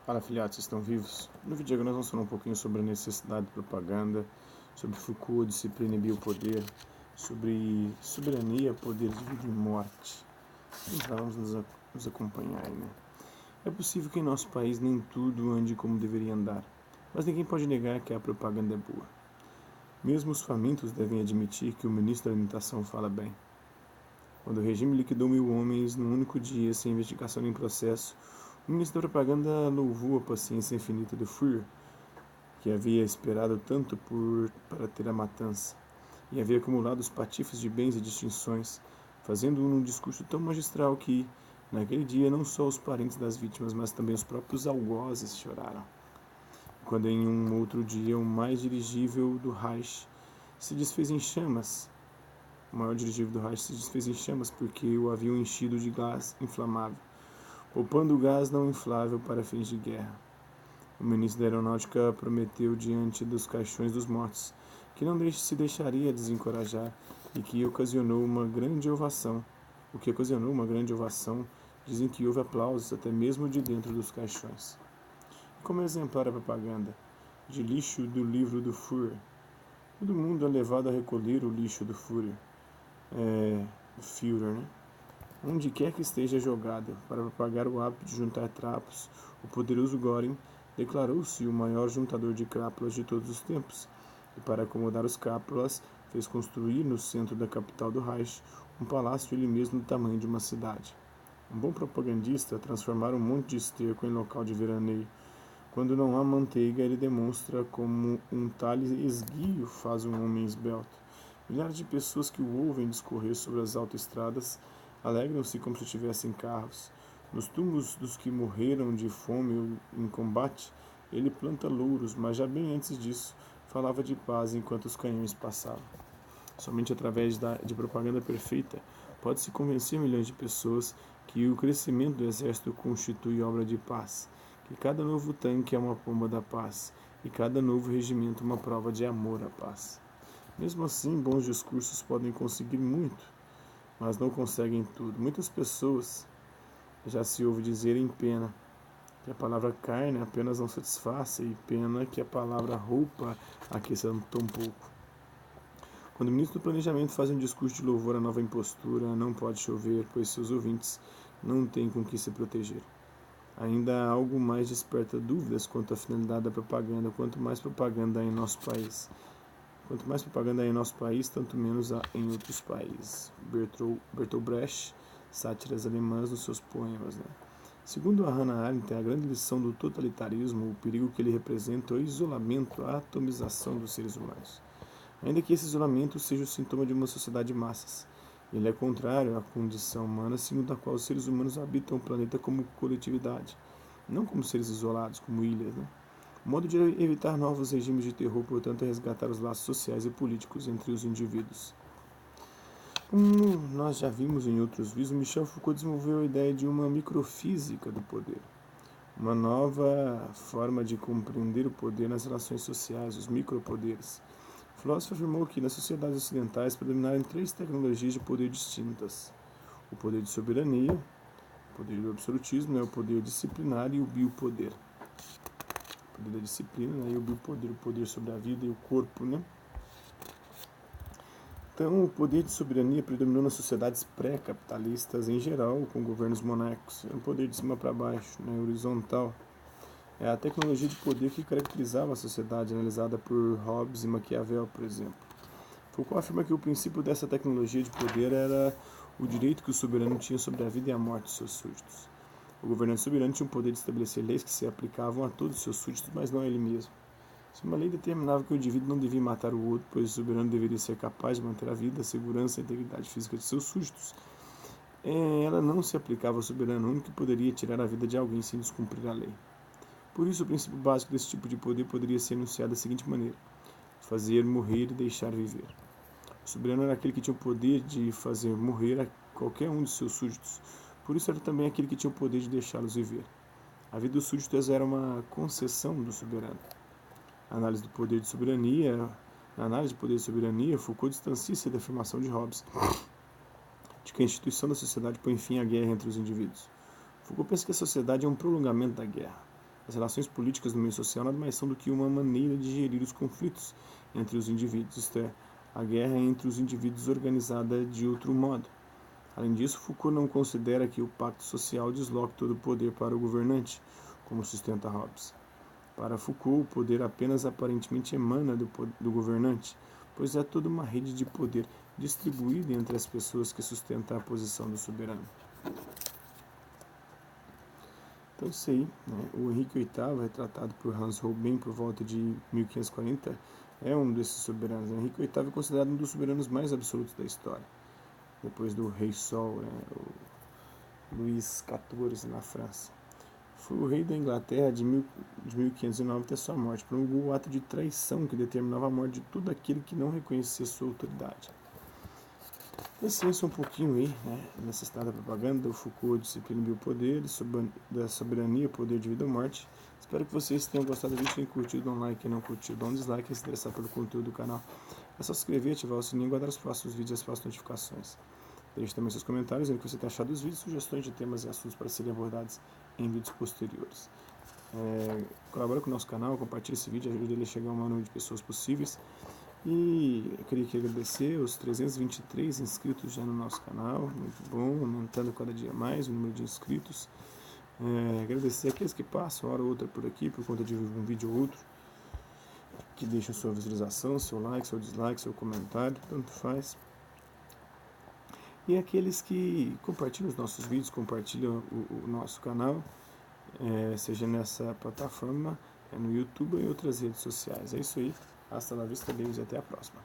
Fala, filhotes, estão vivos? No vídeo de agora nós vamos falar um pouquinho sobre a necessidade de propaganda, sobre Foucault, disciplina e biopoder, sobre soberania, poder de vida e morte. Então vamos nos acompanhar aí, né? É possível que em nosso país nem tudo ande como deveria andar, mas ninguém pode negar que a propaganda é boa. Mesmo os famintos devem admitir que o ministro da alimentação fala bem. Quando o regime liquidou 1.000 homens num único dia, sem investigação nem processo, o ministro da propaganda louvou a paciência infinita do Führer, que havia esperado tanto para ter a matança, e havia acumulado os patifes de bens e distinções, fazendo um discurso tão magistral que, naquele dia, não só os parentes das vítimas, mas também os próprios algozes choraram. Quando em um outro dia o mais dirigível do Reich se desfez em chamas, o maior dirigível do Reich se desfez em chamas porque o haviam enchido de gás inflamável, poupando o gás não inflável para fins de guerra. O ministro da Aeronáutica prometeu diante dos caixões dos mortos que não se deixaria desencorajar e que ocasionou uma grande ovação. O que ocasionou uma grande ovação, dizem que houve aplausos até mesmo de dentro dos caixões. Como exemplar a propaganda de lixo do livro do Führer. Todo mundo é levado a recolher o lixo do Führer, né? Onde quer que esteja jogado, para propagar o hábito de juntar trapos, o poderoso Göring declarou-se o maior juntador de crápulas de todos os tempos, e para acomodar os crápulas, fez construir no centro da capital do Reich um palácio ele mesmo do tamanho de uma cidade. Um bom propagandista transformar um monte de esterco em local de veraneio. Quando não há manteiga, ele demonstra como um talhe esguio faz um homem esbelto. Milhares de pessoas que o ouvem discorrer sobre as autoestradas alegram-se como se tivessem carros. Nos túmulos dos que morreram de fome em combate, ele planta louros, mas já bem antes disso, falava de paz enquanto os canhões passavam. Somente através de propaganda perfeita pode-se convencer milhões de pessoas que o crescimento do exército constitui obra de paz, que cada novo tanque é uma pomba da paz e cada novo regimento uma prova de amor à paz. Mesmo assim, bons discursos podem conseguir muito, mas não conseguem tudo. Muitas pessoas já se ouve dizer em pena que a palavra carne apenas não satisfaça e pena que a palavra roupa aqueça tão pouco. Quando o ministro do Planejamento faz um discurso de louvor à nova impostura, não pode chover, pois seus ouvintes não têm com que se proteger. Ainda há algo mais desperta dúvidas quanto à finalidade da propaganda, quanto mais propaganda há em nosso país. Quanto mais propaganda há em nosso país, tanto menos há em outros países. Bertolt Brecht, sátiras alemãs nos seus poemas. Segundo a Hannah Arendt, a grande lição do totalitarismo, o perigo que ele representa é o isolamento, a atomização dos seres humanos. Ainda que esse isolamento seja o sintoma de uma sociedade de massas, ele é contrário à condição humana, segundo a qual os seres humanos habitam o planeta como coletividade, não como seres isolados, como ilhas. O modo de evitar novos regimes de terror, portanto, é resgatar os laços sociais e políticos entre os indivíduos. Como nós já vimos em outros vídeos, Michel Foucault desenvolveu a ideia de uma microfísica do poder, uma nova forma de compreender o poder nas relações sociais, os micropoderes. O filósofo afirmou que nas sociedades ocidentais predominaram 3 tecnologias de poder distintas: o poder de soberania, o poder do absolutismo, o poder disciplinar e o biopoder. O poder da disciplina e o biopoder, o poder sobre a vida e o corpo, Então, o poder de soberania predominou nas sociedades pré-capitalistas em geral, com governos monárquicos. É um poder de cima para baixo, horizontal. É a tecnologia de poder que caracterizava a sociedade, analisada por Hobbes e Maquiavel, por exemplo. Foucault afirma que o princípio dessa tecnologia de poder era o direito que o soberano tinha sobre a vida e a morte de seus súditos. O governante soberano tinha o poder de estabelecer leis que se aplicavam a todos os seus súditos, mas não a ele mesmo. Se uma lei determinava que o indivíduo não devia matar o outro, pois o soberano deveria ser capaz de manter a vida, a segurança e a integridade física de seus súditos, ela não se aplicava ao soberano único que poderia tirar a vida de alguém sem descumprir a lei. Por isso, o princípio básico desse tipo de poder poderia ser enunciado da seguinte maneira: fazer morrer e deixar viver. O soberano era aquele que tinha o poder de fazer morrer a qualquer um de seus súditos, por isso era também aquele que tinha o poder de deixá-los viver. A vida dos súditos era uma concessão do soberano. Na análise do poder de soberania, Foucault distancia-se da afirmação de Hobbes de que a instituição da sociedade põe fim à guerra entre os indivíduos. Foucault pensa que a sociedade é um prolongamento da guerra. As relações políticas no meio social nada mais são do que uma maneira de gerir os conflitos entre os indivíduos, isto é, a guerra entre os indivíduos organizada de outro modo. Além disso, Foucault não considera que o pacto social desloque todo o poder para o governante, como sustenta Hobbes. Para Foucault, o poder apenas aparentemente emana do governante, pois é toda uma rede de poder distribuída entre as pessoas que sustenta a posição do soberano. Então isso aí, né? O Henrique VIII, retratado por Hans Holbein por volta de 1540, é um desses soberanos. O Henrique VIII é considerado um dos soberanos mais absolutos da história, depois do Rei Sol, né? O Luís XIV na França. Foi o rei da Inglaterra de 1509 até sua morte. Promulgou o ato de traição que determinava a morte de todo aquele que não reconhecia sua autoridade. Esse é um pouquinho aí, né, nessa história da propaganda, do Foucault, disciplina e biopoder, da soberania, poder de vida ou morte. Espero que vocês tenham gostado do vídeo, tenham curtido, dá um like, quem não curtiu, dá um dislike, se interessar pelo conteúdo do canal. É só se inscrever, ativar o sininho e guardar os próximos vídeos e as próximas notificações. Deixe também seus comentários, dizendo o que você tem achado dos vídeos, sugestões de temas e assuntos para serem abordados em vídeos posteriores. Colabora com o nosso canal, compartilhe esse vídeo, ajude ele a chegar ao maior número de pessoas possíveis. E eu queria agradecer os 323 inscritos já no nosso canal, muito bom, aumentando cada dia mais o número de inscritos. Agradecer aqueles que passam hora ou outra por aqui, por conta de um vídeo ou outro, que deixam sua visualização, seu like, seu dislike, seu comentário, tanto faz. E aqueles que compartilham os nossos vídeos, compartilham o nosso canal, seja nessa plataforma, no YouTube ou em outras redes sociais. É isso aí. Hasta la vista, beijos e até a próxima.